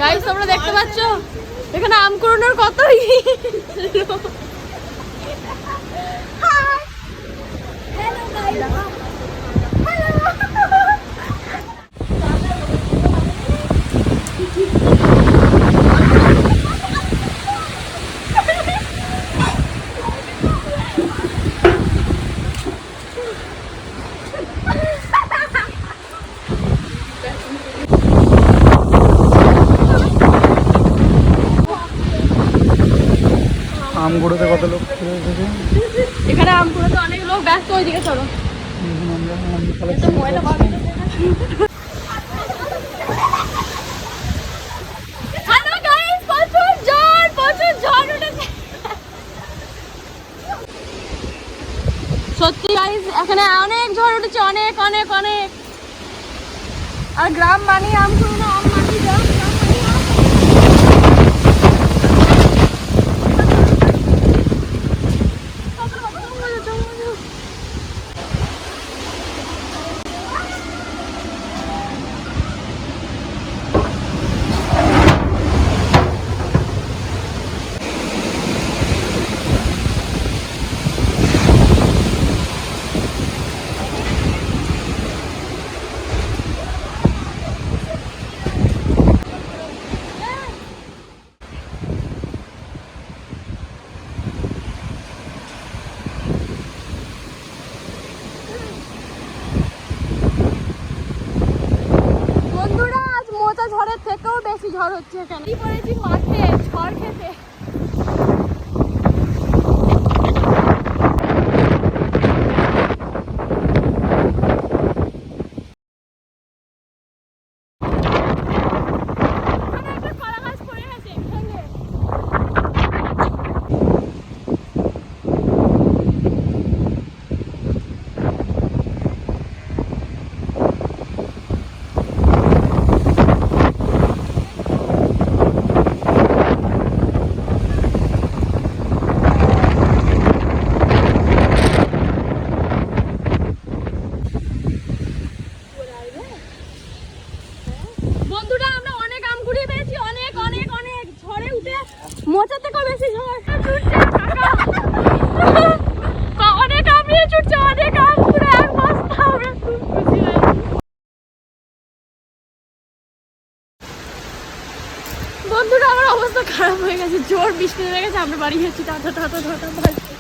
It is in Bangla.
গাইস তোমরা দেখতে পাচ্ছ এখানে আম কুড়োনোর কতই আম কুড়োতে কত লোক এখানে আম কুড়োতে অনেক লোক ব্যস্ত, ওইদিকে চলো। সত্যি গাইস এখানে অনেক ঝড় উঠেছে, অনেক অনেক অনেক। আর গ্রাম মানে আম কুড়োনো, আম মাটি গ্রাম। ঝড়ের থেকেও বেশি ঝড় হচ্ছে এখানে। কি করেছি মাঠে ঝড় খেতে। বন্ধুরা আমরা অনেক আম কুড়িয়ে পেয়েছি, অনেক অনেক অনেক। ঝড়ে উঠে মোচা থেকেও বেশি ঝড় অনেক আম নিয়ে ছুটছে, অনেক আম পুরো এক বস্তা। আমরা খুব খুশি হয়েছি। বন্ধুরা আমার অবস্থা খারাপ হয়ে গেছে, জোর বৃষ্টি হয়ে গেছে, আমরা বাড়ি যাচ্ছি। Tata tata tata.